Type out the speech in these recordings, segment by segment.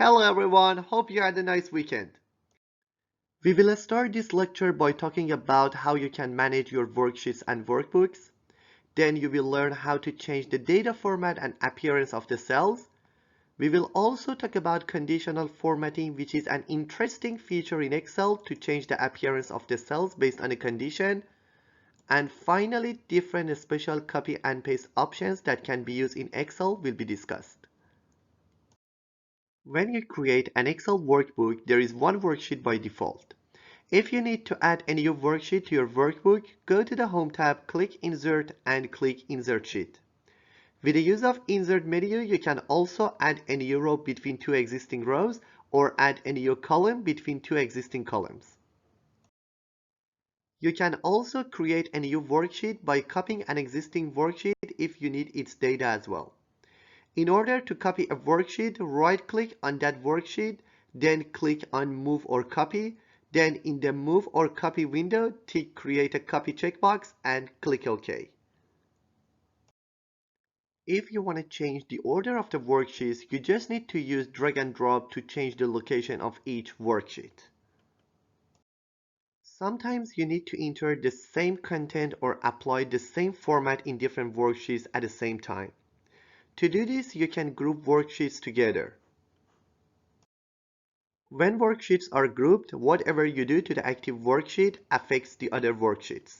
Hello everyone, hope you had a nice weekend. We will start this lecture by talking about how you can manage your worksheets and workbooks. Then you will learn how to change the data format and appearance of the cells. We will also talk about conditional formatting, which is an interesting feature in Excel to change the appearance of the cells based on a condition. And finally, different special copy and paste options that can be used in Excel will be discussed. When you create an Excel workbook, there is one worksheet by default. If you need to add a new worksheet to your workbook, go to the Home tab, click Insert and click Insert Sheet. With the use of Insert menu, you can also add a new row between two existing rows or add a new column between two existing columns. You can also create a new worksheet by copying an existing worksheet if you need its data as well. In order to copy a worksheet, right-click on that worksheet, then click on Move or Copy. Then in the Move or Copy window, tick Create a Copy checkbox and click OK. If you want to change the order of the worksheets, you just need to use drag and drop to change the location of each worksheet. Sometimes you need to enter the same content or apply the same format in different worksheets at the same time. To do this, you can group worksheets together. When worksheets are grouped, whatever you do to the active worksheet affects the other worksheets.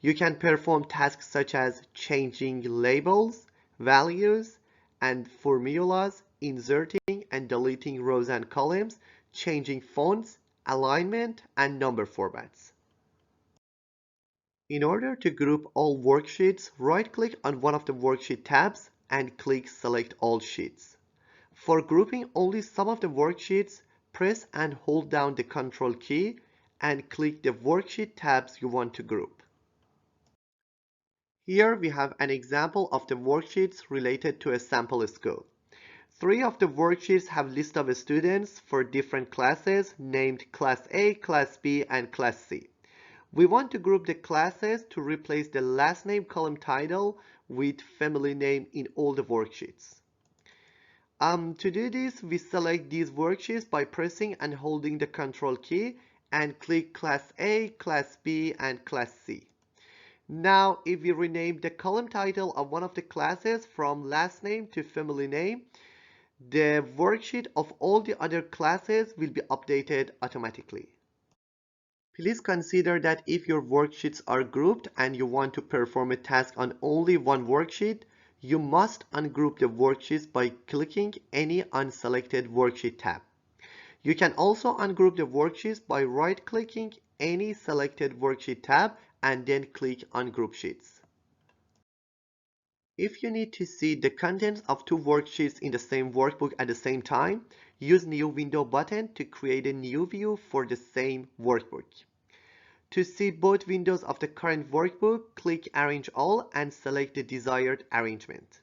You can perform tasks such as changing labels, values, and formulas, inserting and deleting rows and columns, changing fonts, alignment, and number formats. In order to group all worksheets, right-click on one of the worksheet tabs and click Select All Sheets. For grouping only some of the worksheets, press and hold down the Control key and click the worksheet tabs you want to group. Here we have an example of the worksheets related to a sample school. Three of the worksheets have list of students for different classes named Class A, Class B, and Class C. We want to group the classes to replace the last name column title with family name in all the worksheets. To do this, we select these worksheets by pressing and holding the Control key and click Class A, Class B, and Class C. Now, if we rename the column title of one of the classes from last name to family name, the worksheet of all the other classes will be updated automatically. Please consider that if your worksheets are grouped and you want to perform a task on only one worksheet, you must ungroup the worksheets by clicking any unselected worksheet tab. You can also ungroup the worksheets by right-clicking any selected worksheet tab and then click Ungroup Sheets. If you need to see the contents of two worksheets in the same workbook at the same time, use New Window button to create a new view for the same workbook. To see both windows of the current workbook, click Arrange All and select the desired arrangement.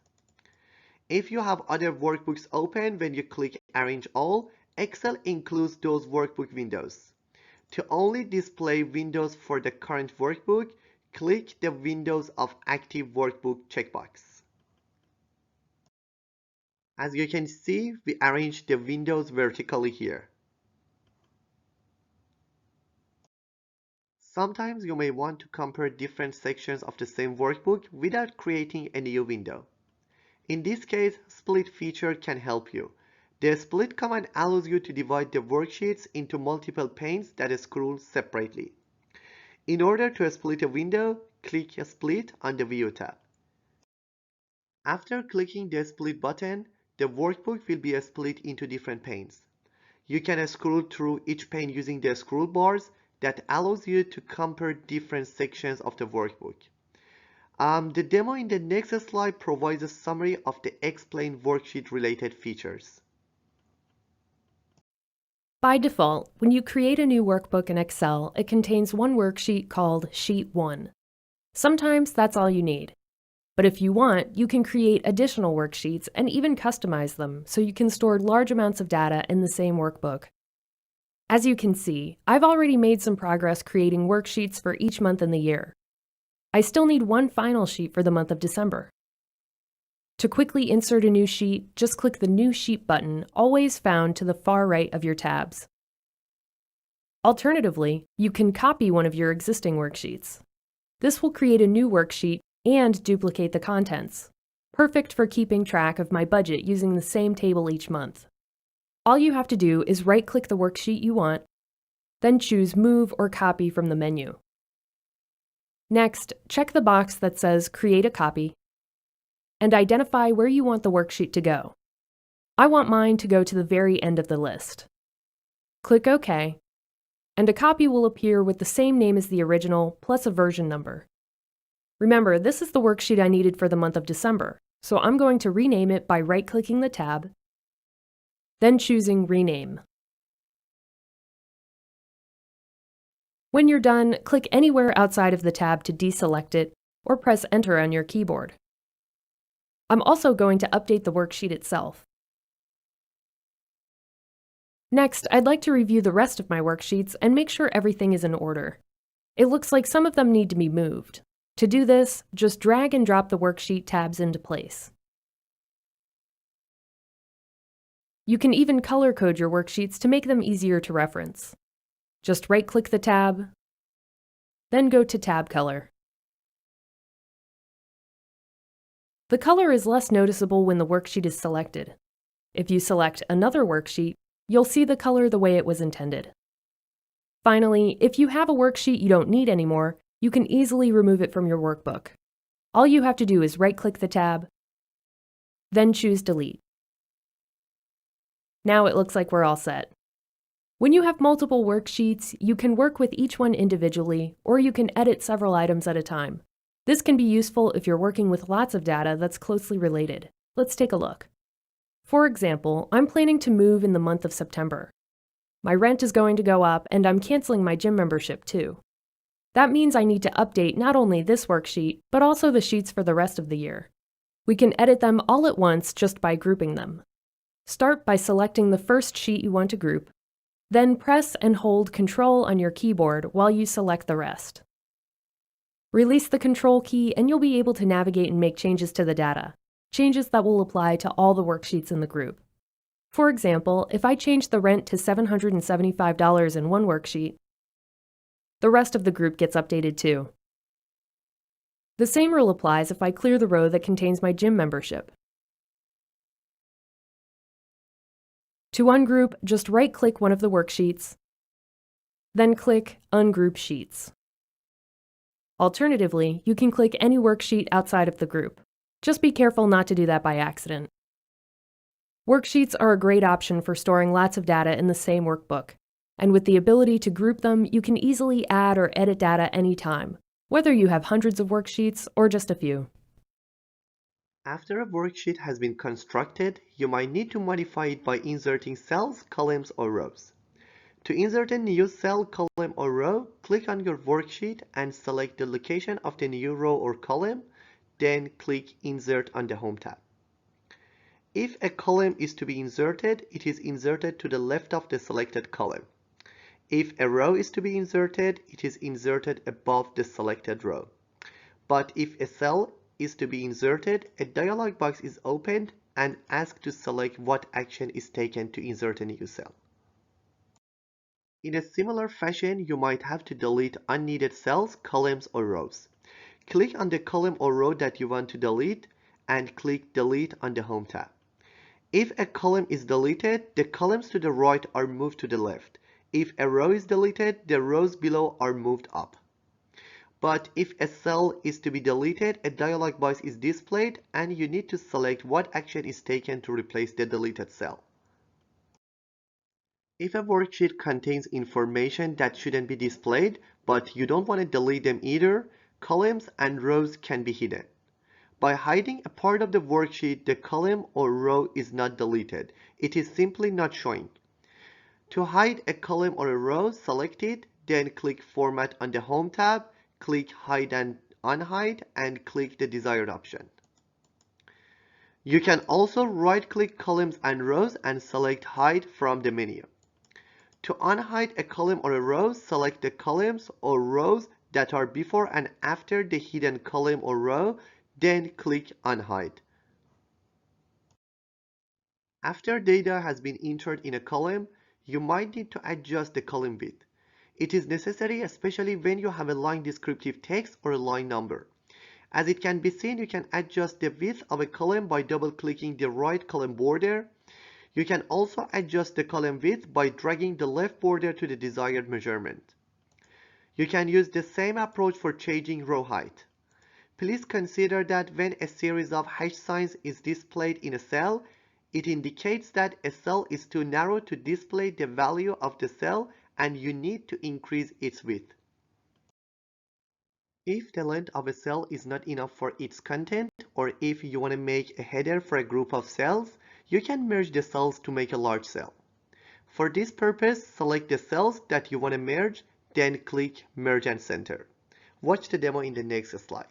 If you have other workbooks open when you click Arrange All, Excel includes those workbook windows. To only display windows for the current workbook, click the Windows of Active Workbook checkbox. As you can see, we arranged the windows vertically here. Sometimes you may want to compare different sections of the same workbook without creating a new window. In this case, Split feature can help you. The Split command allows you to divide the worksheets into multiple panes that scroll separately. In order to split a window, click Split on the View tab. After clicking the Split button, the workbook will be split into different panes. You can scroll through each pane using the scroll bars that allows you to compare different sections of the workbook. The demo in the next slide provides a summary of the explained worksheet related features. By default, when you create a new workbook in Excel, it contains one worksheet called Sheet 1. Sometimes that's all you need. But if you want, you can create additional worksheets and even customize them so you can store large amounts of data in the same workbook. As you can see, I've already made some progress creating worksheets for each month in the year. I still need one final sheet for the month of December. To quickly insert a new sheet, just click the New Sheet button, always found to the far right of your tabs. Alternatively, you can copy one of your existing worksheets. This will create a new worksheet and duplicate the contents. Perfect for keeping track of my budget using the same table each month. All you have to do is right-click the worksheet you want, then choose Move or Copy from the menu. Next, check the box that says Create a Copy and identify where you want the worksheet to go. I want mine to go to the very end of the list. Click OK, and a copy will appear with the same name as the original plus a version number. Remember, this is the worksheet I needed for the month of December, so I'm going to rename it by right-clicking the tab, then choosing Rename. When you're done, click anywhere outside of the tab to deselect it, or press Enter on your keyboard. I'm also going to update the worksheet itself. Next, I'd like to review the rest of my worksheets and make sure everything is in order. It looks like some of them need to be moved. To do this, just drag and drop the worksheet tabs into place. You can even color code your worksheets to make them easier to reference. Just right-click the tab, then go to Tab Color. The color is less noticeable when the worksheet is selected. If you select another worksheet, you'll see the color the way it was intended. Finally, if you have a worksheet you don't need anymore, you can easily remove it from your workbook. All you have to do is right-click the tab, then choose Delete. Now it looks like we're all set. When you have multiple worksheets, you can work with each one individually, or you can edit several items at a time. This can be useful if you're working with lots of data that's closely related. Let's take a look. For example, I'm planning to move in the month of September. My rent is going to go up, and I'm canceling my gym membership too. That means I need to update not only this worksheet, but also the sheets for the rest of the year. We can edit them all at once just by grouping them. Start by selecting the first sheet you want to group, then press and hold Control on your keyboard while you select the rest. Release the Control key and you'll be able to navigate and make changes to the data, changes that will apply to all the worksheets in the group. For example, if I change the rent to $775 in one worksheet, the rest of the group gets updated too. The same rule applies if I clear the row that contains my gym membership. To ungroup, just right-click one of the worksheets, then click Ungroup Sheets. Alternatively, you can click any worksheet outside of the group. Just be careful not to do that by accident. Worksheets are a great option for storing lots of data in the same workbook, and with the ability to group them, you can easily add or edit data anytime, whether you have hundreds of worksheets or just a few. After a worksheet has been constructed, you might need to modify it by inserting cells, columns, or rows. To insert a new cell, column, or row, click on your worksheet and select the location of the new row or column, then click Insert on the Home tab. If a column is to be inserted, it is inserted to the left of the selected column. If a row is to be inserted, it is inserted above the selected row. But if a cell is to be inserted, a dialog box is opened and asked to select what action is taken to insert a new cell. In a similar fashion, you might have to delete unneeded cells, columns, or rows. Click on the column or row that you want to delete and click Delete on the Home tab. If a column is deleted, the columns to the right are moved to the left. If a row is deleted, the rows below are moved up. But if a cell is to be deleted, a dialog box is displayed and you need to select what action is taken to replace the deleted cell. If a worksheet contains information that shouldn't be displayed, but you don't want to delete them either, columns and rows can be hidden. By hiding a part of the worksheet, the column or row is not deleted. It is simply not showing. To hide a column or a row, select it, then click Format on the Home tab, click Hide and Unhide, and click the desired option. You can also right-click columns and rows and select Hide from the menu. To unhide a column or a row, select the columns or rows that are before and after the hidden column or row, then click Unhide. After data has been entered in a column, you might need to adjust the column width. It is necessary especially when you have a line descriptive text or a line number. As it can be seen, you can adjust the width of a column by double-clicking the right column border. You can also adjust the column width by dragging the left border to the desired measurement. You can use the same approach for changing row height. Please consider that when a series of hash signs is displayed in a cell, it indicates that a cell is too narrow to display the value of the cell and you need to increase its width. If the length of a cell is not enough for its content, or if you want to make a header for a group of cells, you can merge the cells to make a large cell. For this purpose, select the cells that you want to merge, then click Merge and Center. Watch the demo in the next slide.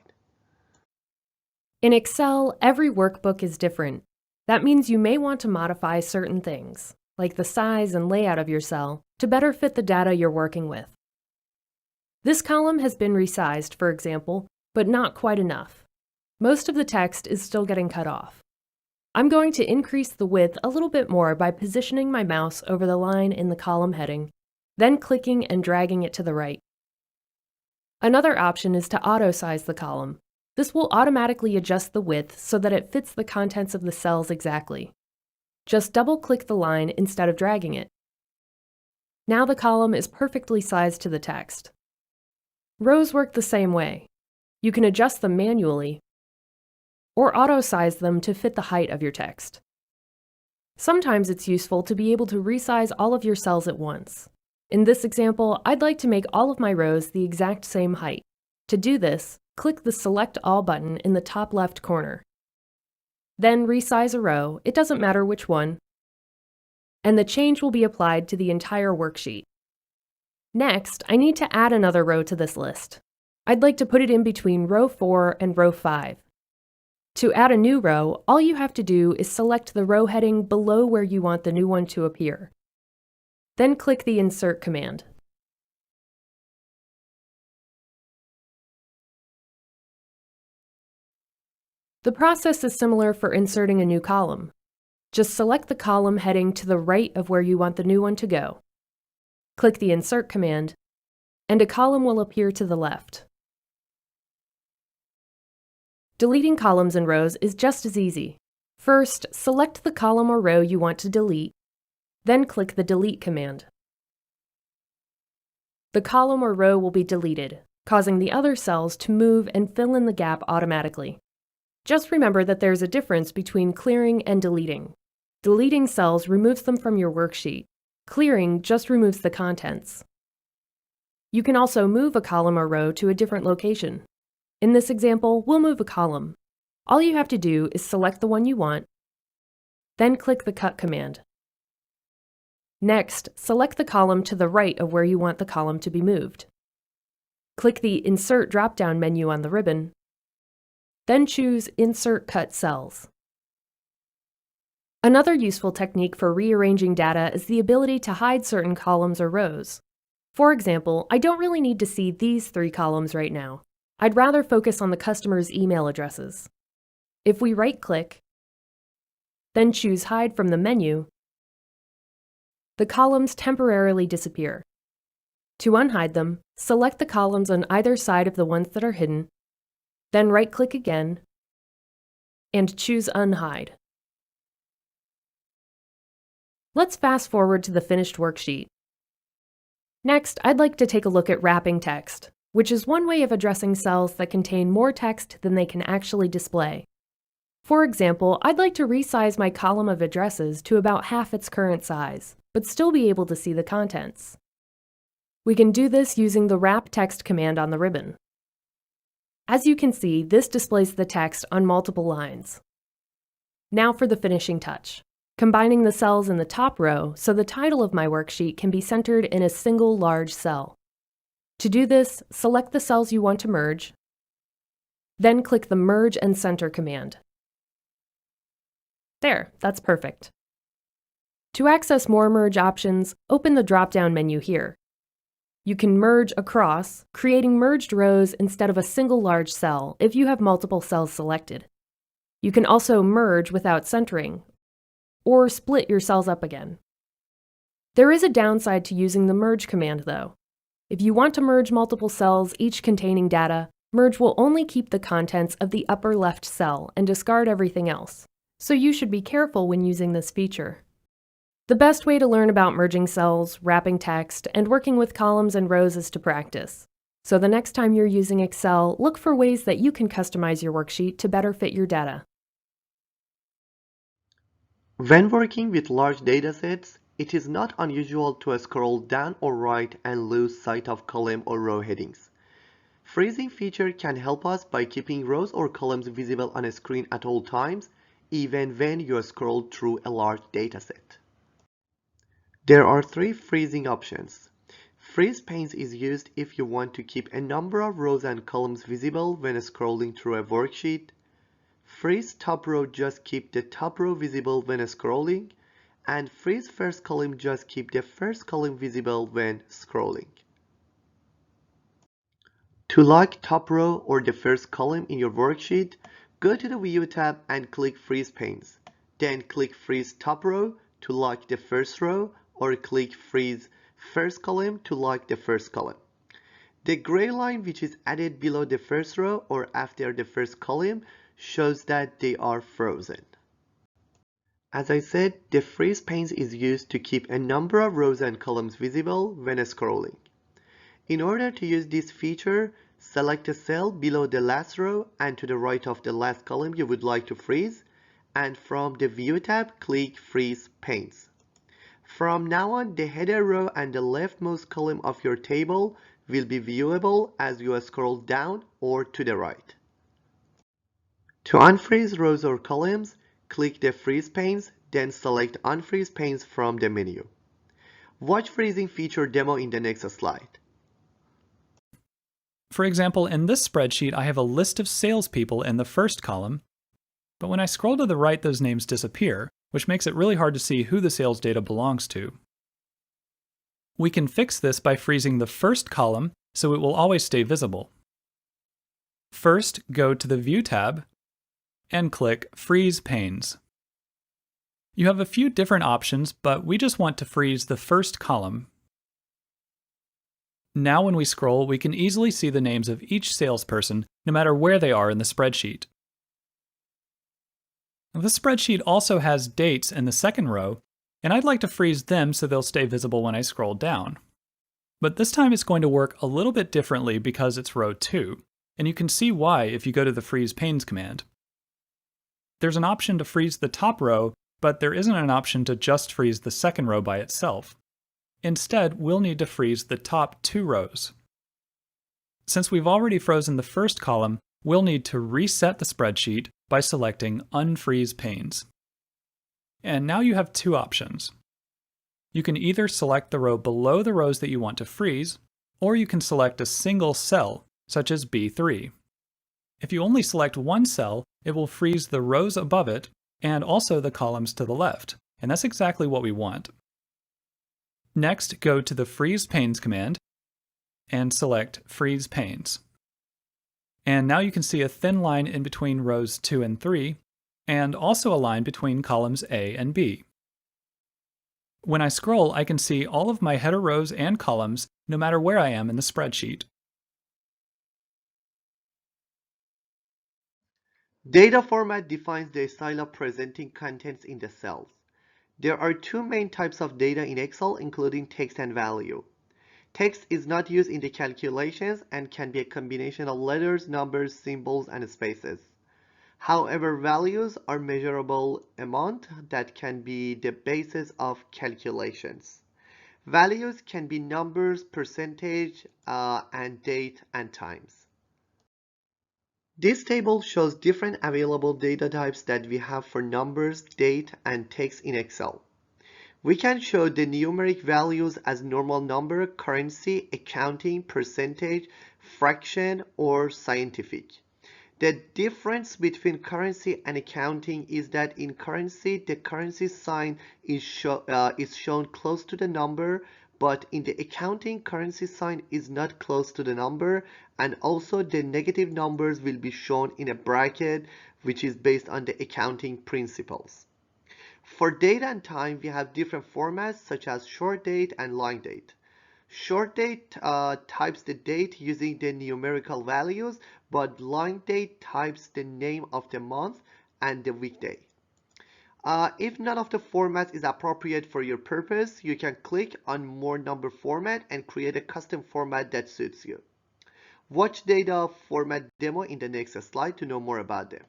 In Excel, every workbook is different. That means you may want to modify certain things, like the size and layout of your cell, to better fit the data you're working with. This column has been resized, for example, but not quite enough. Most of the text is still getting cut off. I'm going to increase the width a little bit more by positioning my mouse over the line in the column heading, then clicking and dragging it to the right. Another option is to auto-size the column. This will automatically adjust the width so that it fits the contents of the cells exactly. Just double-click the line instead of dragging it. Now the column is perfectly sized to the text. Rows work the same way. You can adjust them manually or auto-size them to fit the height of your text. Sometimes it's useful to be able to resize all of your cells at once. In this example, I'd like to make all of my rows the exact same height. To do this, click the Select All button in the top left corner. Then resize a row, it doesn't matter which one, and the change will be applied to the entire worksheet. Next, I need to add another row to this list. I'd like to put it in between row 4 and row 5. To add a new row, all you have to do is select the row heading below where you want the new one to appear. Then click the Insert command. The process is similar for inserting a new column. Just select the column heading to the right of where you want the new one to go. Click the Insert command, and a column will appear to the left. Deleting columns and rows is just as easy. First, select the column or row you want to delete, then click the Delete command. The column or row will be deleted, causing the other cells to move and fill in the gap automatically. Just remember that there's a difference between clearing and deleting. Deleting cells removes them from your worksheet. Clearing just removes the contents. You can also move a column or row to a different location. In this example, we'll move a column. All you have to do is select the one you want, then click the Cut command. Next, select the column to the right of where you want the column to be moved. Click the Insert drop-down menu on the ribbon, then choose Insert Cut Cells. Another useful technique for rearranging data is the ability to hide certain columns or rows. For example, I don't really need to see these 3 columns right now. I'd rather focus on the customer's email addresses. If we right-click, then choose Hide from the menu, the columns temporarily disappear. To unhide them, select the columns on either side of the ones that are hidden, then right-click again, and choose Unhide. Let's fast forward to the finished worksheet. Next, I'd like to take a look at wrapping text, which is one way of addressing cells that contain more text than they can actually display. For example, I'd like to resize my column of addresses to about half its current size, but still be able to see the contents. We can do this using the Wrap Text command on the ribbon. As you can see, this displays the text on multiple lines. Now for the finishing touch, combining the cells in the top row so the title of my worksheet can be centered in a single large cell. To do this, select the cells you want to merge, then click the Merge and Center command. There, that's perfect. To access more merge options, open the drop-down menu here. You can merge across, creating merged rows instead of a single large cell if you have multiple cells selected. You can also merge without centering, or split your cells up again. There is a downside to using the merge command, though. If you want to merge multiple cells, each containing data, merge will only keep the contents of the upper left cell and discard everything else. So you should be careful when using this feature. The best way to learn about merging cells, wrapping text, and working with columns and rows is to practice. So the next time you're using Excel, look for ways that you can customize your worksheet to better fit your data. When working with large datasets, it is not unusual to scroll down or right and lose sight of column or row headings. Freezing feature can help us by keeping rows or columns visible on a screen at all times, even when you scroll through a large dataset. There are three freezing options. Freeze panes is used if you want to keep a number of rows and columns visible when scrolling through a worksheet. Freeze top row just keep the top row visible when scrolling, and freeze first column just keep the first column visible when scrolling. To lock top row or the first column in your worksheet, go to the View tab and click Freeze Panes. Then click Freeze Top Row to lock the first row, or click Freeze First Column to lock the first column. The gray line which is added below the first row or after the first column shows that they are frozen. As I said, the Freeze Panes is used to keep a number of rows and columns visible when scrolling. In order to use this feature, select a cell below the last row and to the right of the last column you would like to freeze, and from the View tab, click Freeze Panes. From now on, the header row and the leftmost column of your table will be viewable as you scroll down or to the right. To unfreeze rows or columns, click the Freeze Panes, then select Unfreeze Panes from the menu. Watch freezing feature demo in the next slide. For example, in this spreadsheet, I have a list of salespeople in the first column, but when I scroll to the right, those names disappear, which makes it really hard to see who the sales data belongs to. We can fix this by freezing the first column so it will always stay visible. First, go to the View tab and click Freeze Panes. You have a few different options, but we just want to freeze the first column. Now when we scroll, we can easily see the names of each salesperson, no matter where they are in the spreadsheet. The spreadsheet also has dates in the second row, and I'd like to freeze them so they'll stay visible when I scroll down. But this time it's going to work a little bit differently because it's row 2, and you can see why if you go to the Freeze Panes command. There's an option to freeze the top row, but there isn't an option to just freeze the second row by itself. Instead, we'll need to freeze the top 2 rows. Since we've already frozen the first column, we'll need to reset the spreadsheet by selecting Unfreeze Panes. And now you have two options. You can either select the row below the rows that you want to freeze, or you can select a single cell, such as B3. If you only select one cell, it will freeze the rows above it and also the columns to the left, and that's exactly what we want. Next, go to the Freeze Panes command and select Freeze Panes. And now you can see a thin line in between rows 2 and 3, and also a line between columns A and B. When I scroll, I can see all of my header rows and columns, no matter where I am in the spreadsheet. Data format defines the style of presenting contents in the cells. There are two main types of data in Excel, including text and value. Text is not used in the calculations and can be a combination of letters, numbers, symbols, and spaces. However, values are measurable amount that can be the basis of calculations. Values can be numbers, percentage, and date and times. This table shows different available data types that we have for numbers, date, and text in Excel. We can show the numeric values as normal number, currency, accounting, percentage, fraction, or scientific. The difference between currency and accounting is that in currency, the currency sign is shown close to the number, but in the accounting, currency sign is not close to the number, and also the negative numbers will be shown in a bracket, which is based on the accounting principles. For date and time, we have different formats such as short date and long date. Short date types the date using the numerical values, but long date types the name of the month and the weekday. If none of the formats is appropriate for your purpose, you can click on More Number Format and create a custom format that suits you. Watch data format demo in the next slide to know more about them.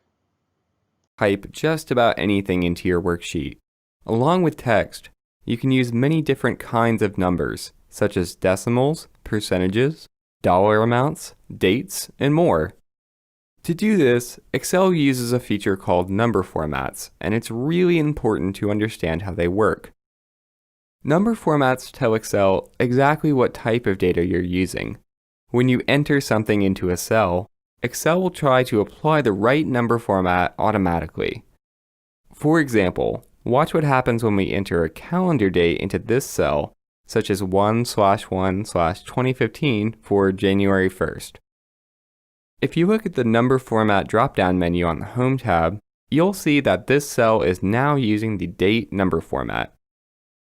Type just about anything into your worksheet. Along with text, you can use many different kinds of numbers, such as decimals, percentages, dollar amounts, dates, and more. To do this, Excel uses a feature called number formats, and it's really important to understand how they work. Number formats tell Excel exactly what type of data you're using. When you enter something into a cell, Excel will try to apply the right number format automatically. For example, watch what happens when we enter a calendar date into this cell, such as 1/1/2015 for January 1st. If you look at the number format drop-down menu on the Home tab, you'll see that this cell is now using the date number format.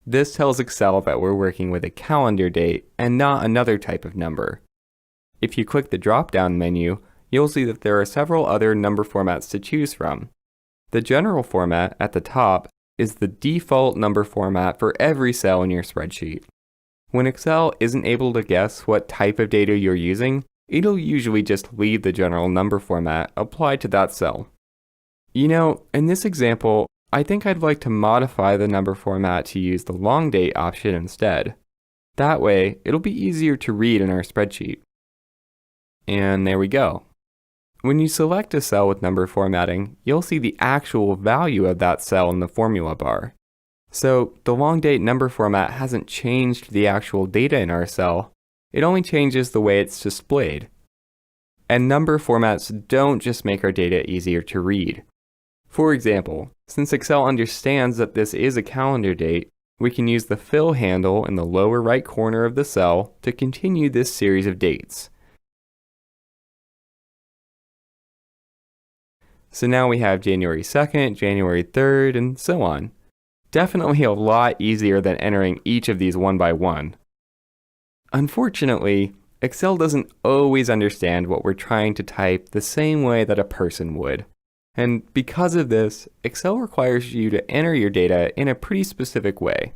This tells Excel that we're working with a calendar date and not another type of number. If you click the drop-down menu, you'll see that there are several other number formats to choose from. The general format at the top is the default number format for every cell in your spreadsheet. When Excel isn't able to guess what type of data you're using, it'll usually just leave the general number format applied to that cell. You know, in this example, I think I'd like to modify the number format to use the long date option instead. That way, it'll be easier to read in our spreadsheet. And there we go. When you select a cell with number formatting, you'll see the actual value of that cell in the formula bar. So the long date number format hasn't changed the actual data in our cell, it only changes the way it's displayed. And number formats don't just make our data easier to read. For example, since Excel understands that this is a calendar date, we can use the fill handle in the lower right corner of the cell to continue this series of dates. So now we have January 2nd, January 3rd, and so on. Definitely a lot easier than entering each of these one by one. Unfortunately, Excel doesn't always understand what we're trying to type the same way that a person would. And because of this, Excel requires you to enter your data in a pretty specific way.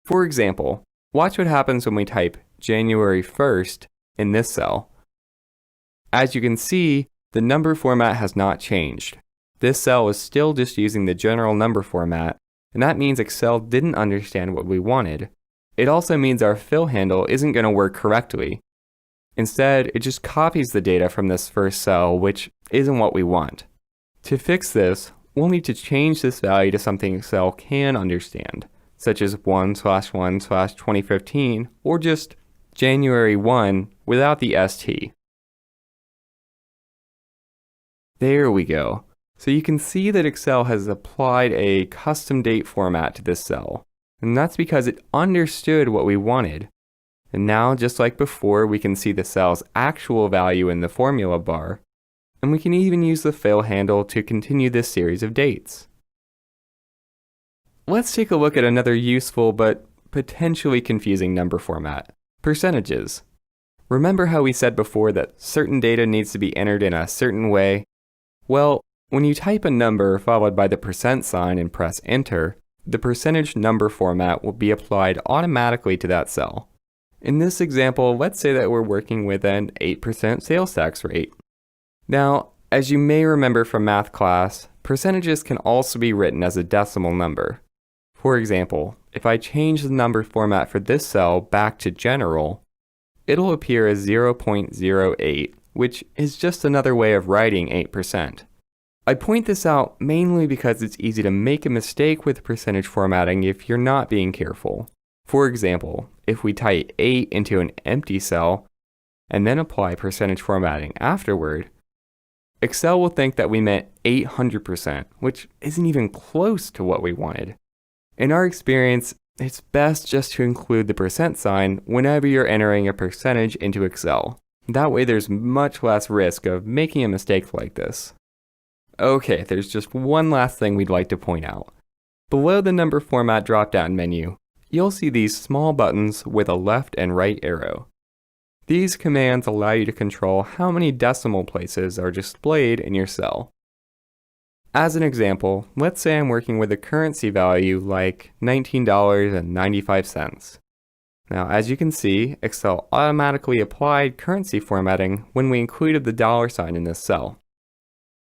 For example, watch what happens when we type January 1st in this cell. As you can see, the number format has not changed. This cell is still just using the general number format, and that means Excel didn't understand what we wanted. It also means our fill handle isn't going to work correctly. Instead, it just copies the data from this first cell, which isn't what we want. To fix this, we'll need to change this value to something Excel can understand, such as 1/1/2015, or just January 1 without the ST. There we go. So you can see that Excel has applied a custom date format to this cell. And that's because it understood what we wanted. And now, just like before, we can see the cell's actual value in the formula bar. And we can even use the fill handle to continue this series of dates. Let's take a look at another useful but potentially confusing number format: percentages. Remember how we said before that certain data needs to be entered in a certain way? Well, when you type a number followed by the percent sign and press enter, the percentage number format will be applied automatically to that cell. In this example, let's say that we're working with an 8% sales tax rate. Now, as you may remember from math class, percentages can also be written as a decimal number. For example, if I change the number format for this cell back to general, it'll appear as 0.08, which is just another way of writing 8%. I point this out mainly because it's easy to make a mistake with percentage formatting if you're not being careful. For example, if we type 8 into an empty cell and then apply percentage formatting afterward, Excel will think that we meant 800%, which isn't even close to what we wanted. In our experience, it's best just to include the percent sign whenever you're entering a percentage into Excel. That way there's much less risk of making a mistake like this. Okay, there's just one last thing we'd like to point out. Below the number format drop-down menu, you'll see these small buttons with a left and right arrow. These commands allow you to control how many decimal places are displayed in your cell. As an example, let's say I'm working with a currency value like $19.95. Now, as you can see, Excel automatically applied currency formatting when we included the $sign in this cell.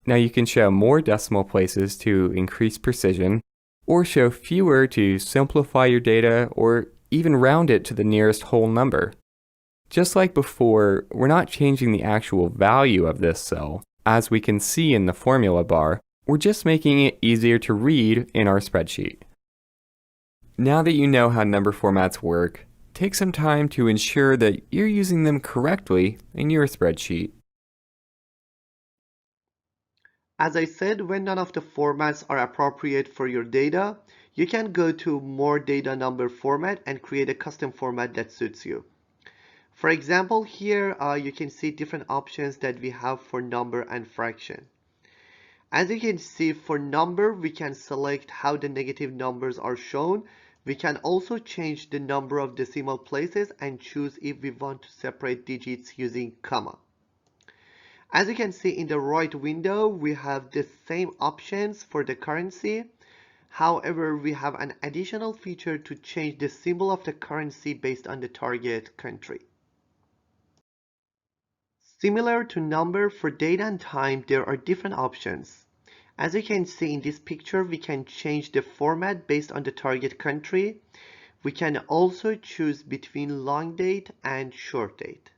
Now you can show more decimal places to increase precision, or show fewer to simplify your data, or even round it to the nearest whole number. Just like before, we're not changing the actual value of this cell, as we can see in the formula bar. We're just making it easier to read in our spreadsheet. Now that you know how number formats work, take some time to ensure that you're using them correctly in your spreadsheet. As I said, when none of the formats are appropriate for your data, you can go to More Data Number Format and create a custom format that suits you. For example, here you can see different options that we have for number and fraction. As you can see, for number, we can select how the negative numbers are shown. We can also change the number of decimal places and choose if we want to separate digits using comma. As you can see in the right window, we have the same options for the currency. However, we have an additional feature to change the symbol of the currency based on the target country. Similar to number, for date and time, there are different options. As you can see in this picture, we can change the format based on the target country. We can also choose between long date and short date.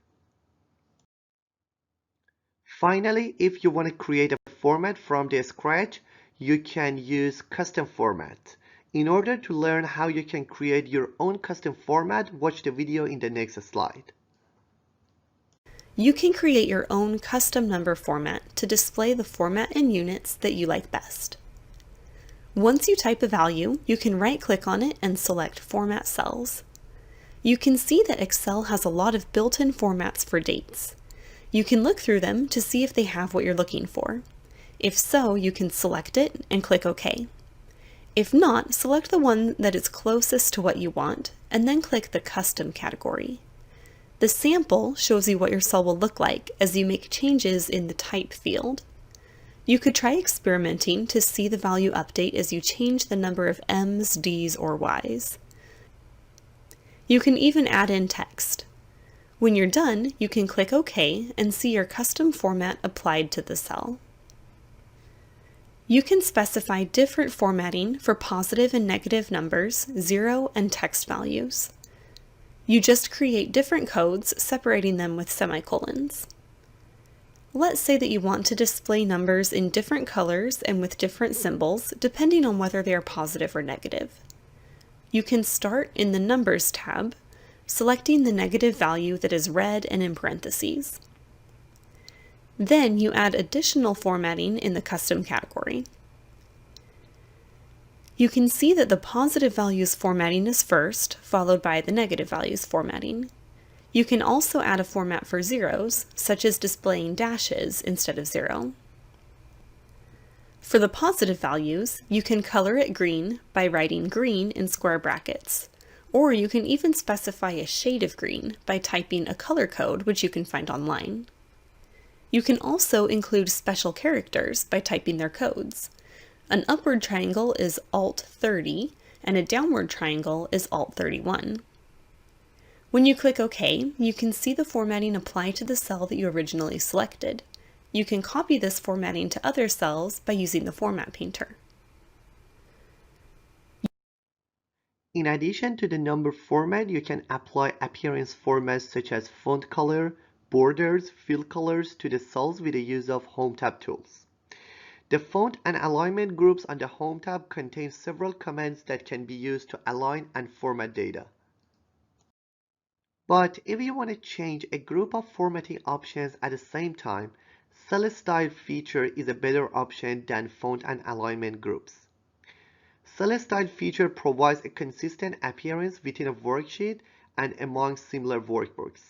Finally, if you want to create a format from the scratch, you can use custom format. In order to learn how you can create your own custom format, watch the video in the next slide. You can create your own custom number format to display the format and units that you like best. Once you type a value, you can right-click on it and select Format Cells. You can see that Excel has a lot of built-in formats for dates. You can look through them to see if they have what you're looking for. If so, you can select it and click OK. If not, select the one that is closest to what you want, and then click the Custom category. The sample shows you what your cell will look like as you make changes in the type field. You could try experimenting to see the value update as you change the number of M's, D's, or Y's. You can even add in text. When you're done, you can click OK and see your custom format applied to the cell. You can specify different formatting for positive and negative numbers, zero, and text values. You just create different codes, separating them with semicolons. Let's say that you want to display numbers in different colors and with different symbols, depending on whether they are positive or negative. You can start in the Numbers tab, selecting the negative value that is red and in parentheses. Then you add additional formatting in the Custom category. You can see that the positive values formatting is first, followed by the negative values formatting. You can also add a format for zeros, such as displaying dashes instead of zero. For the positive values, you can color it green by writing green in square brackets, or you can even specify a shade of green by typing a color code, which you can find online. You can also include special characters by typing their codes. An upward triangle is Alt 30, and a downward triangle is Alt 31. When you click OK, you can see the formatting apply to the cell that you originally selected. You can copy this formatting to other cells by using the Format Painter. In addition to the number format, you can apply appearance formats such as font color, borders, fill colors to the cells with the use of Home tab tools. The font and alignment groups on the Home tab contain several commands that can be used to align and format data. But if you want to change a group of formatting options at the same time, Cell Style feature is a better option than font and alignment groups. Cell Style feature provides a consistent appearance within a worksheet and among similar workbooks.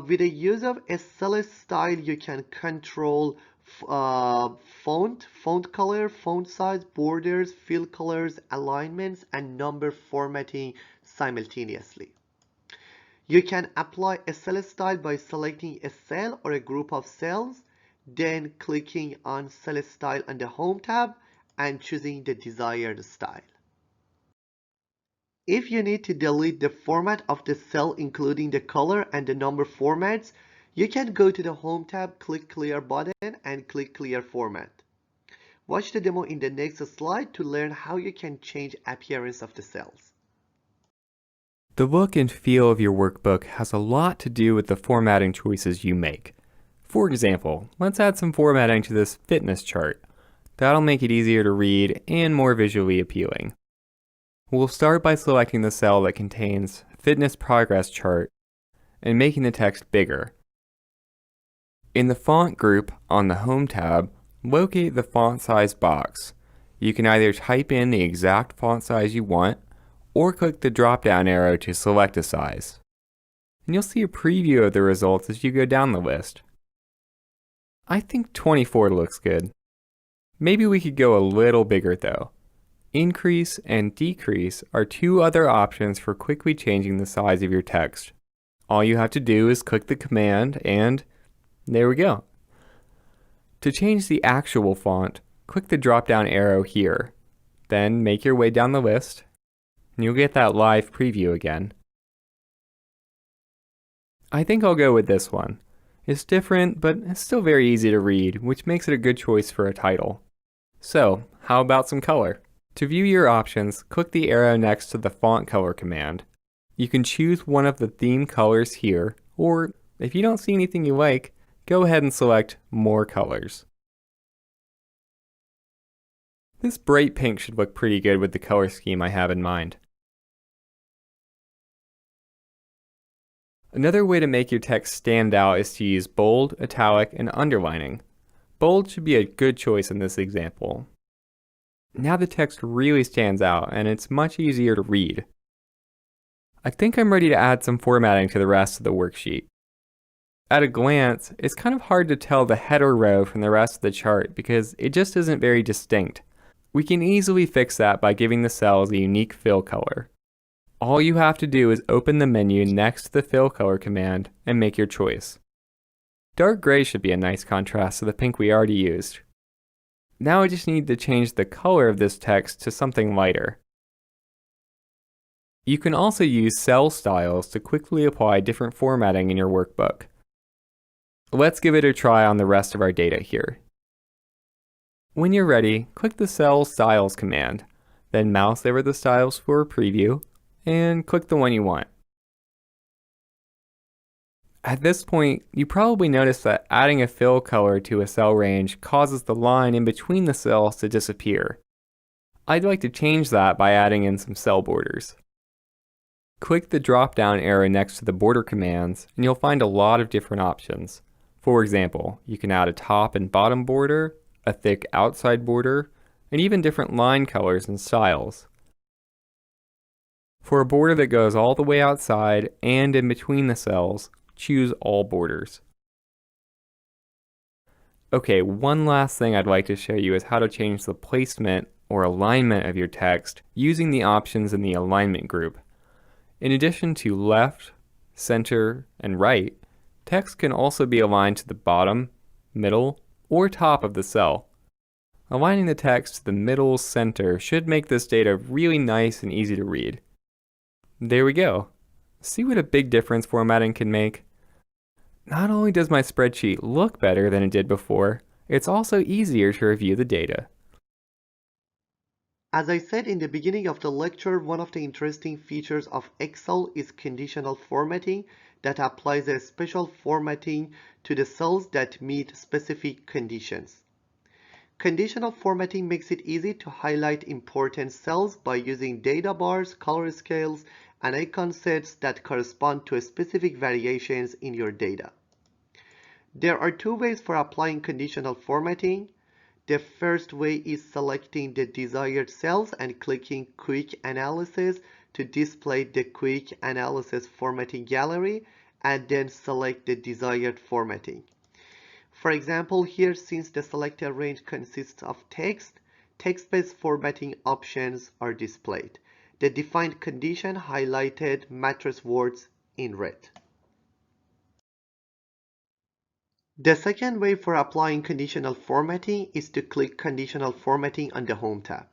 With the use of a cell style, you can control font color, font size, borders, fill colors, alignments, and number formatting simultaneously. You can apply a cell style by selecting a cell or a group of cells, then clicking on Cell Style on the Home tab and choosing the desired style. If you need to delete the format of the cell including the color and the number formats, you can go to the Home tab, click Clear button, and click Clear Format. Watch the demo in the next slide to learn how you can change appearance of the cells. The look and feel of your workbook has a lot to do with the formatting choices you make. For example, let's add some formatting to this fitness chart. That'll make it easier to read and more visually appealing. We'll start by selecting the cell that contains Fitness Progress Chart and making the text bigger. In the Font group on the Home tab, locate the font size box. You can either type in the exact font size you want or click the drop-down arrow to select a size. And you'll see a preview of the results as you go down the list. I think 24 looks good. Maybe we could go a little bigger though. Increase and decrease are two other options for quickly changing the size of your text. All you have to do is click the command and there we go. To change the actual font, click the drop-down arrow here. Then make your way down the list and you'll get that live preview again. I think I'll go with this one. It's different, but it's still very easy to read, which makes it a good choice for a title. So, how about some color? To view your options, click the arrow next to the font color command. You can choose one of the theme colors here, or if you don't see anything you like, go ahead and select More Colors. This bright pink should look pretty good with the color scheme I have in mind. Another way to make your text stand out is to use bold, italic, and underlining. Bold should be a good choice in this example. Now the text really stands out and it's much easier to read. I think I'm ready to add some formatting to the rest of the worksheet. At a glance, it's kind of hard to tell the header row from the rest of the chart because it just isn't very distinct. We can easily fix that by giving the cells a unique fill color. All you have to do is open the menu next to the fill color command and make your choice. Dark gray should be a nice contrast to the pink we already used. Now I just need to change the color of this text to something lighter. You can also use cell styles to quickly apply different formatting in your workbook. Let's give it a try on the rest of our data here. When you're ready, click the Cell Styles command, then mouse over the styles for a preview, and click the one you want. At this point, you probably noticed that adding a fill color to a cell range causes the line in between the cells to disappear. I'd like to change that by adding in some cell borders. Click the drop-down arrow next to the border commands, and you'll find a lot of different options. For example, you can add a top and bottom border, a thick outside border, and even different line colors and styles. For a border that goes all the way outside and in between the cells, choose all borders. Okay, one last thing I'd like to show you is how to change the placement or alignment of your text using the options in the alignment group. In addition to left, center, and right, text can also be aligned to the bottom, middle, or top of the cell. Aligning the text to the middle center should make this data really nice and easy to read. There we go. See what a big difference formatting can make? Not only does my spreadsheet look better than it did before, it's also easier to review the data. As I said in the beginning of the lecture, one of the interesting features of Excel is conditional formatting that applies a special formatting to the cells that meet specific conditions. Conditional formatting makes it easy to highlight important cells by using data bars, color scales, and icon sets that correspond to specific variations in your data. There are two ways for applying conditional formatting. The first way is selecting the desired cells and clicking Quick Analysis to display the Quick Analysis formatting gallery and then select the desired formatting. For example, here, since the selected range consists of text, text-based formatting options are displayed. The defined condition highlighted matches words in red. The second way for applying conditional formatting is to click Conditional Formatting on the Home tab.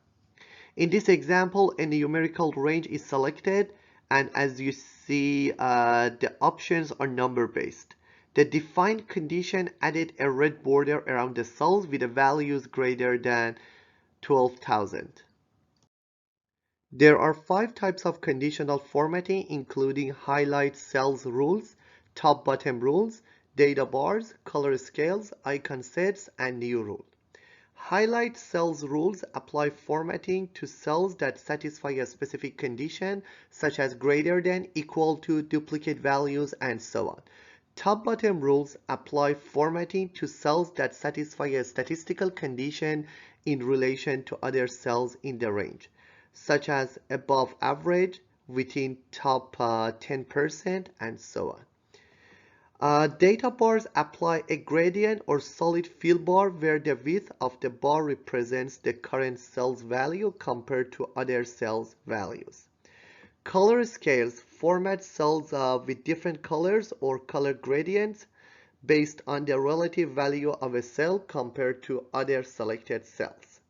In this example, a numerical range is selected, and as you see, the options are number-based. The defined condition added a red border around the cells with the values greater than 12,000. There are 5 types of conditional formatting, including highlight cells rules, top-bottom rules, data bars, color scales, icon sets, and new rule. Highlight cells rules apply formatting to cells that satisfy a specific condition, such as greater than, equal to, duplicate values, and so on. Top-bottom rules apply formatting to cells that satisfy a statistical condition in relation to other cells in the range, such as above average, within top 10%, and so on. Data bars apply a gradient or solid fill bar where the width of the bar represents the current cell's value compared to other cells' values. Color scales format cells with different colors or color gradients based on the relative value of a cell compared to other selected cells.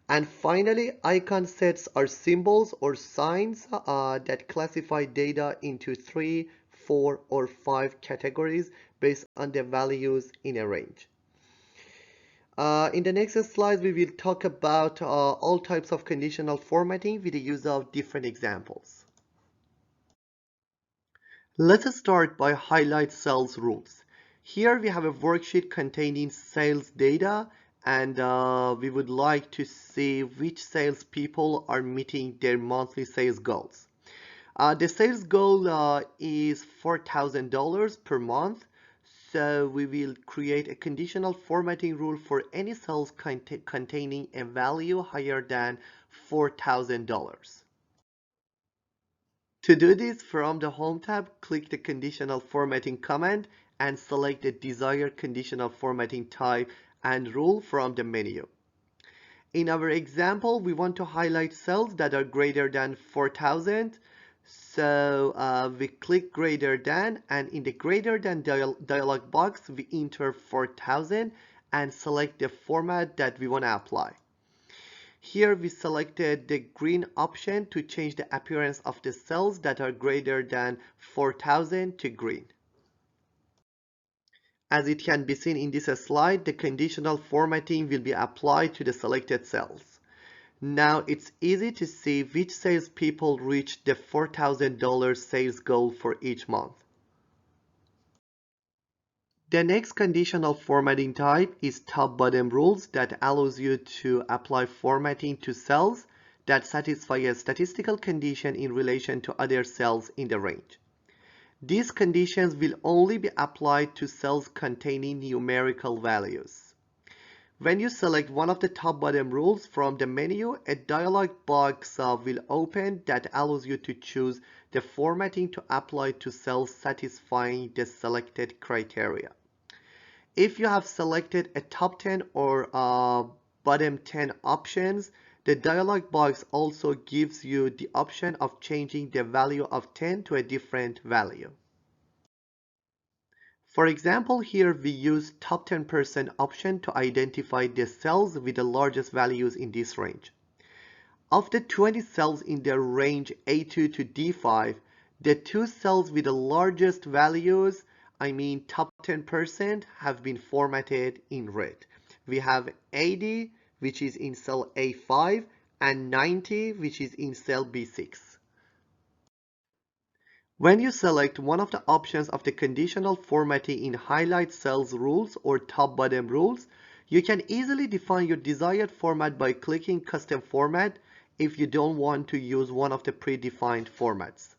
And finally, icon sets are symbols or signs that classify data into 3, 4, or 5 categories based on the values in a range. In the next slide, we will talk about all types of conditional formatting with the use of different examples. Let's start by highlight cells rules. Here we have a worksheet containing sales data, and we would like to see which salespeople are meeting their monthly sales goals. The sales goal is $4,000 per month, so we will create a conditional formatting rule for any cells containing a value higher than $4,000. To do this, from the Home tab, click the Conditional Formatting command and select the desired conditional formatting type and rule from the menu. In our example, we want to highlight cells that are greater than 4,000. So we click greater than, and in the greater than dialog box, we enter 4,000 and select the format that we want to apply. Here we selected the green option to change the appearance of the cells that are greater than 4,000 to green. As it can be seen in this slide, the conditional formatting will be applied to the selected cells. Now it's easy to see which salespeople reached the $4,000 sales goal for each month. The next conditional formatting type is top-bottom rules that allows you to apply formatting to cells that satisfy a statistical condition in relation to other cells in the range. These conditions will only be applied to cells containing numerical values. When you select one of the top-bottom rules from the menu, a dialog box will open that allows you to choose the formatting to apply to cells satisfying the selected criteria. If you have selected a top 10 or bottom 10 options, the dialog box also gives you the option of changing the value of 10 to a different value. For example, here we use top 10% option to identify the cells with the largest values in this range. Of the 20 cells in the range A2 to D5, the 2 cells with the largest values, top 10%, have been formatted in red. We have 80, which is in cell A5, and 90, which is in cell B6. When you select one of the options of the conditional formatting in highlight cells rules or top-bottom rules, you can easily define your desired format by clicking Custom Format if you don't want to use one of the predefined formats.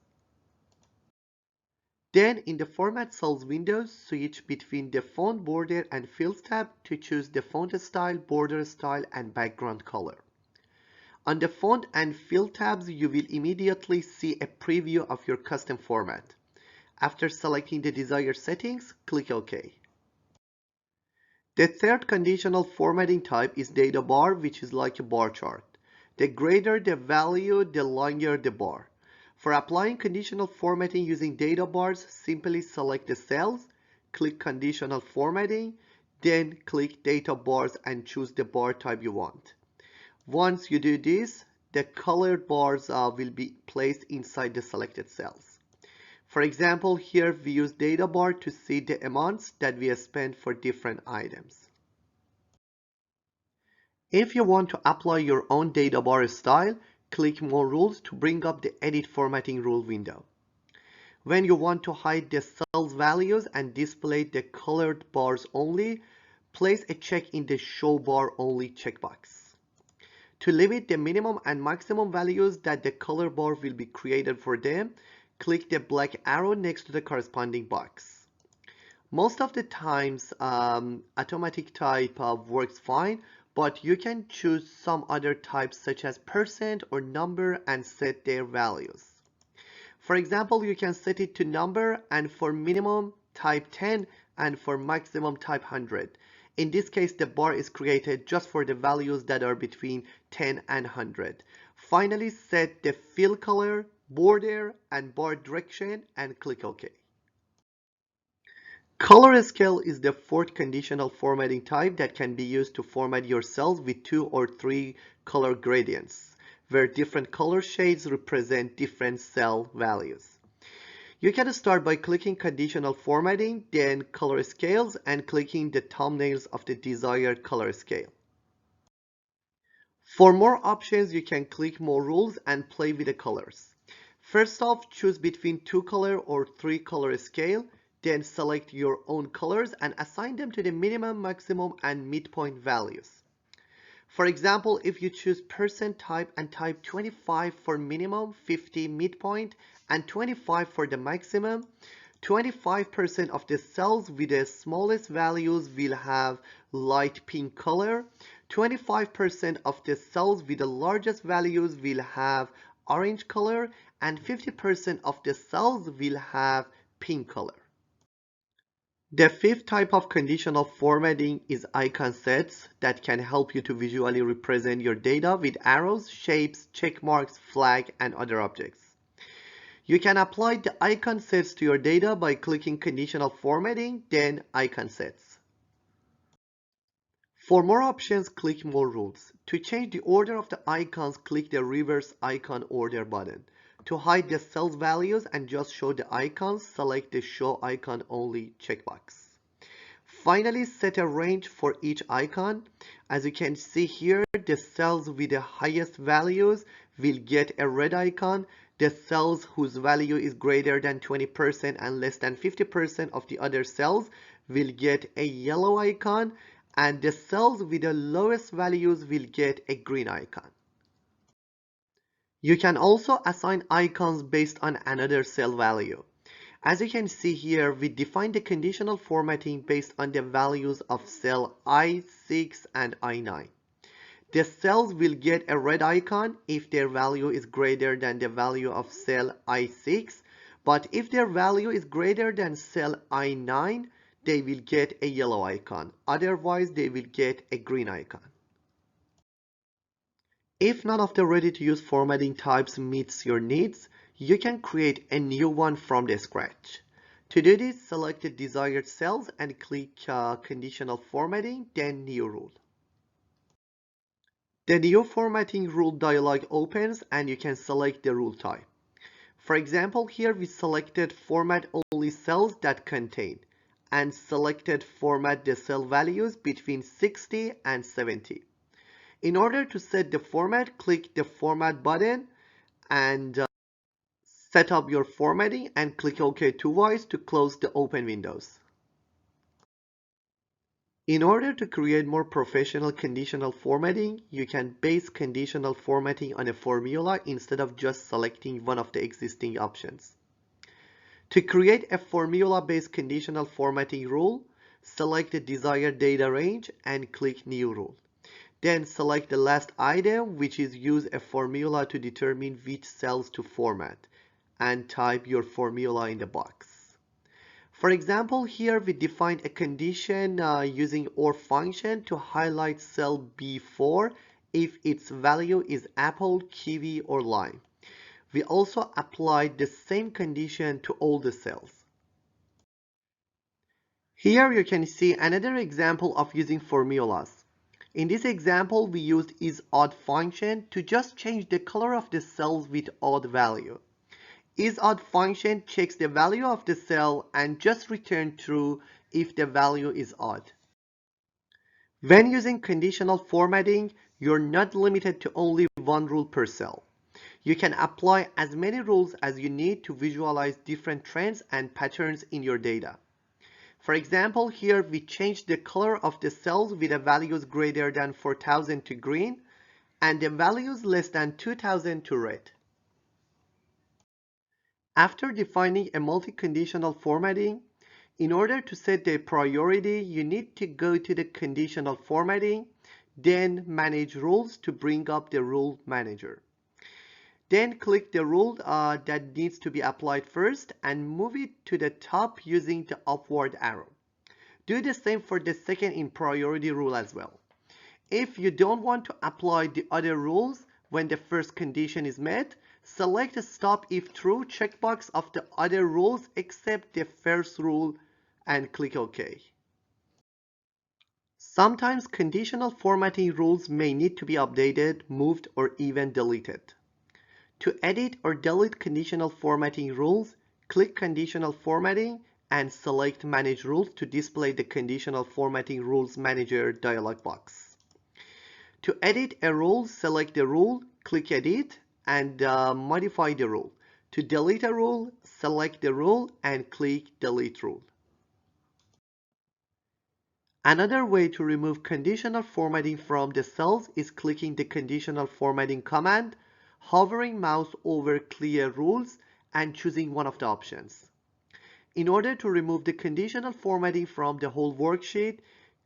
Then in the Format Cells window, switch between the Font Border and Fields tab to choose the font style, border style, and background color. On the Font and Fill tabs, you will immediately see a preview of your custom format. After selecting the desired settings, click OK. The third conditional formatting type is data bar, which is like a bar chart. The greater the value, the longer the bar. For applying conditional formatting using data bars, simply select the cells, click conditional formatting, then click data bars and choose the bar type you want. Once you do this, the colored bars will be placed inside the selected cells. For example, here we use data bar to see the amounts that we spent for different items. If you want to apply your own data bar style, click More Rules to bring up the Edit Formatting Rule window. When you want to hide the cells values and display the colored bars only, place a check in the Show Bar Only checkbox. To limit the minimum and maximum values that the color bar will be created for them, click the black arrow next to the corresponding box. Most of the times, automatic type works fine, but you can choose some other types such as percent or number and set their values. For example, you can set it to number and for minimum type 10 and for maximum type 100. In this case, the bar is created just for the values that are between 10 and 100. Finally, set the fill color, border, and bar direction and click OK. Color scale is the fourth conditional formatting type that can be used to format your cells with 2 or 3 color gradients, where different color shades represent different cell values. You can start by clicking conditional formatting, then color scales, and clicking the thumbnails of the desired color scale. For more options, you can click More Rules and play with the colors. First off, choose between 2 color or 3 color scale, then select your own colors and assign them to the minimum, maximum, and midpoint values. For example, if you choose percent type and type 25 for minimum, 50 midpoint, and 25 for the maximum, 25% of the cells with the smallest values will have light pink color, 25% of the cells with the largest values will have orange color, and 50% of the cells will have pink color. The fifth type of conditional formatting is icon sets that can help you to visually represent your data with arrows, shapes, check marks, flag, and other objects. You can apply the icon sets to your data by clicking conditional formatting, then icon sets. For more options, click More Rules. To change the order of the icons, click the Reverse Icon Order button. To hide the cells values and just show the icons, select the Show Icon Only checkbox. Finally, set a range for each icon. As you can see here, the cells with the highest values will get a red icon. The cells whose value is greater than 20% and less than 50% of the other cells will get a yellow icon, and the cells with the lowest values will get a green icon. You can also assign icons based on another cell value. As you can see here, we define the conditional formatting based on the values of cell I6 and I9. The cells will get a red icon if their value is greater than the value of cell I6, but if their value is greater than cell I9, they will get a yellow icon. Otherwise, they will get a green icon. If none of the ready-to-use formatting types meets your needs, you can create a new one from the scratch. To do this, select the desired cells and click Conditional Formatting, then New Rule. The New Formatting Rule dialog opens and you can select the rule type. For example, here we selected Format Only Cells that contain and selected Format the cell values between 60 and 70. In order to set the format, click the Format button and set up your formatting and click OK twice to close the open windows. In order to create more professional conditional formatting, you can base conditional formatting on a formula instead of just selecting one of the existing options. To create a formula-based conditional formatting rule, select the desired data range and click New Rule. Then select the last item, which is use a formula to determine which cells to format, and type your formula in the box. For example, here we defined a condition using OR function to highlight cell B4 if its value is apple, kiwi, or lime. We also applied the same condition to all the cells. Here you can see another example of using formulas. In this example, we used isOdd function to just change the color of the cells with odd value. IsOdd function checks the value of the cell and just returns true if the value is odd. When using conditional formatting, you're not limited to only one rule per cell. You can apply as many rules as you need to visualize different trends and patterns in your data. For example, here we changed the color of the cells with the values greater than 4000 to green and the values less than 2000 to red. After defining a multi-conditional formatting, in order to set the priority, you need to go to the conditional formatting, then manage rules to bring up the rule manager. Then click the rule that needs to be applied first and move it to the top using the upward arrow. Do the same for the second in priority rule as well. If you don't want to apply the other rules when the first condition is met, select the Stop If True checkbox of the other rules except the first rule and click OK. Sometimes conditional formatting rules may need to be updated, moved, or even deleted. To edit or delete conditional formatting rules, click Conditional Formatting and select Manage Rules to display the Conditional Formatting Rules Manager dialog box. To edit a rule, select the rule, click Edit, and modify the rule. To delete a rule, select the rule and click Delete Rule. Another way to remove conditional formatting from the cells is clicking the Conditional Formatting command, hovering mouse over Clear Rules, and choosing one of the options. In order to remove the conditional formatting from the whole worksheet,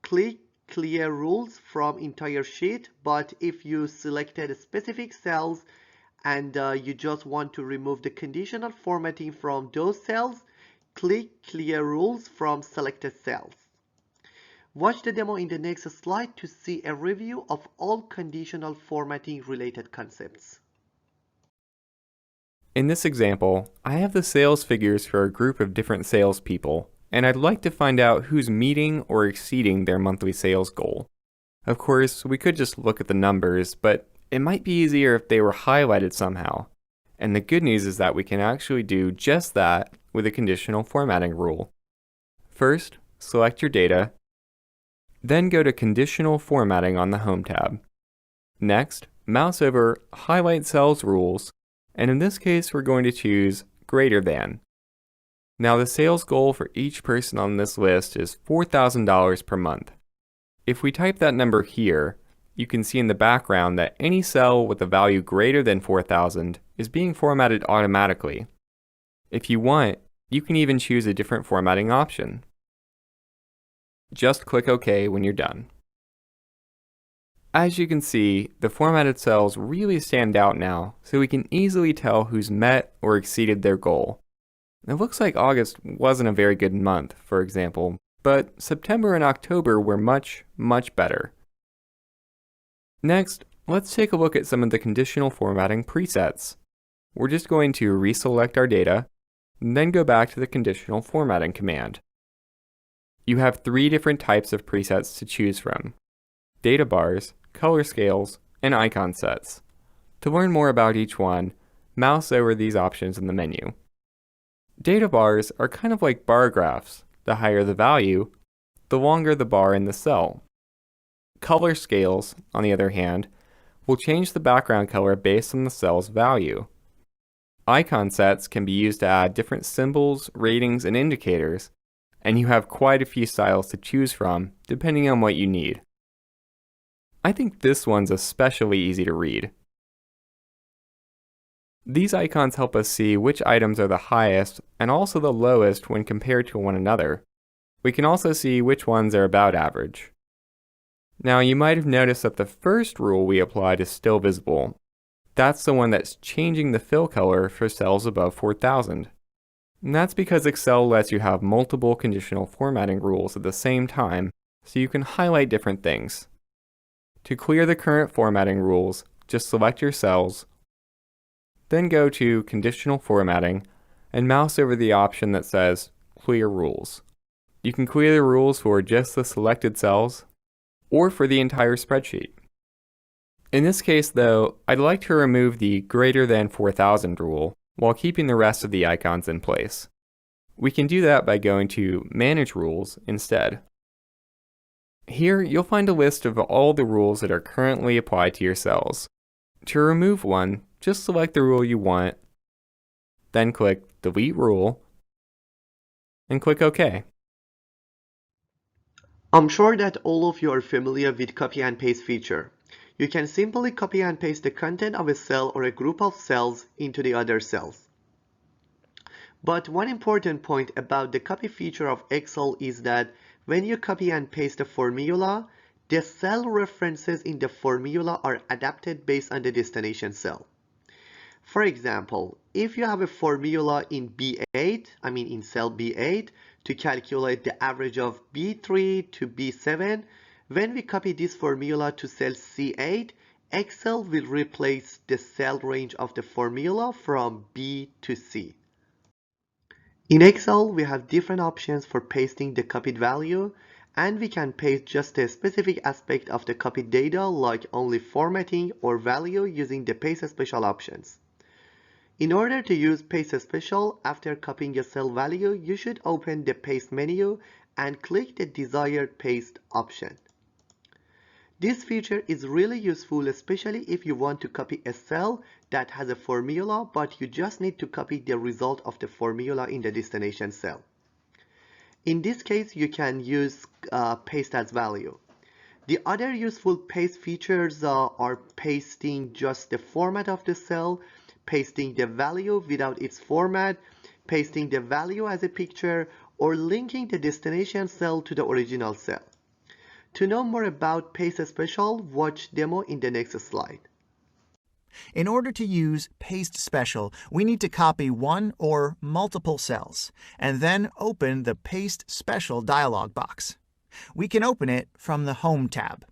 click Clear Rules from entire sheet, but if you selected specific cells and you just want to remove the conditional formatting from those cells, click Clear Rules from selected cells. Watch the demo in the next slide to see a review of all conditional formatting related concepts. In this example, I have the sales figures for a group of different salespeople, and I'd like to find out who's meeting or exceeding their monthly sales goal. Of course, we could just look at the numbers, but it might be easier if they were highlighted somehow. And the good news is that we can actually do just that with a conditional formatting rule. First, select your data, then go to Conditional Formatting on the Home tab. Next, mouse over Highlight Cells Rules, and in this case we're going to choose greater than. Now the sales goal for each person on this list is $4,000 per month. If we type that number here, you can see in the background that any cell with a value greater than 4,000 is being formatted automatically. If you want, you can even choose a different formatting option. Just click OK when you're done. As you can see, the formatted cells really stand out now, so we can easily tell who's met or exceeded their goal. It looks like August wasn't a very good month, for example, but September and October were much, much better. Next, let's take a look at some of the conditional formatting presets. We're just going to reselect our data, and then go back to the conditional formatting command. You have 3 different types of presets to choose from: data bars, color scales, and icon sets. To learn more about each one, mouse over these options in the menu. Data bars are kind of like bar graphs. The higher the value, the longer the bar in the cell. Color scales, on the other hand, will change the background color based on the cell's value. Icon sets can be used to add different symbols, ratings, and indicators, and you have quite a few styles to choose from depending on what you need. I think this one's especially easy to read. These icons help us see which items are the highest and also the lowest when compared to one another. We can also see which ones are about average. Now you might have noticed that the first rule we applied is still visible. That's the one that's changing the fill color for cells above 4,000. And that's because Excel lets you have multiple conditional formatting rules at the same time, so you can highlight different things. To clear the current formatting rules, just select your cells, then go to Conditional Formatting, and mouse over the option that says Clear Rules. You can clear the rules for just the selected cells, or for the entire spreadsheet. In this case though, I'd like to remove the greater than 4,000 rule, while keeping the rest of the icons in place. We can do that by going to Manage Rules instead. Here, you'll find a list of all the rules that are currently applied to your cells. To remove one, just select the rule you want, then click Delete Rule, and click OK. I'm sure that all of you are familiar with copy and paste feature. You can simply copy and paste the content of a cell or a group of cells into the other cells. But one important point about the copy feature of Excel is that when you copy and paste a formula, the cell references in the formula are adapted based on the destination cell. For example, if you have a formula in B8, in cell B8, to calculate the average of B3 to B7, when we copy this formula to cell C8, Excel will replace the cell range of the formula from B to C. In Excel, we have different options for pasting the copied value, and we can paste just a specific aspect of the copied data, like only formatting or value, using the Paste Special options. In order to use Paste Special, after copying a cell value, you should open the Paste menu and click the desired paste option. This feature is really useful, especially if you want to copy a cell that has a formula, but you just need to copy the result of the formula in the destination cell. In this case, you can use paste as value. The other useful paste features are pasting just the format of the cell, pasting the value without its format, pasting the value as a picture, or linking the destination cell to the original cell. To know more about Paste Special, watch demo in the next slide. In order to use Paste Special, we need to copy one or multiple cells, and then open the Paste Special dialog box. We can open it from the Home tab,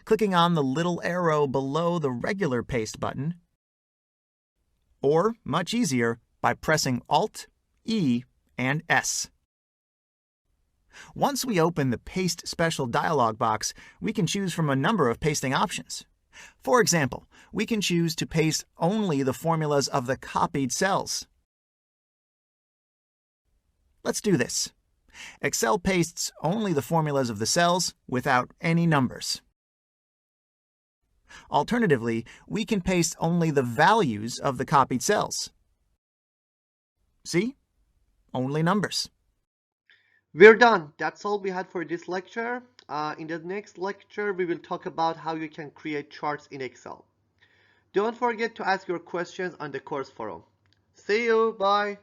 clicking on the little arrow below the regular Paste button, or, much easier, by pressing Alt, E, and S. Once we open the Paste Special dialog box, we can choose from a number of pasting options. For example, we can choose to paste only the formulas of the copied cells. Let's do this. Excel pastes only the formulas of the cells without any numbers. Alternatively, we can paste only the values of the copied cells. See? Only numbers. We're done. That's all we had for this lecture. In the next lecture, we will talk about how you can create charts in Excel. Don't forget to ask your questions on the course forum. See you. Bye.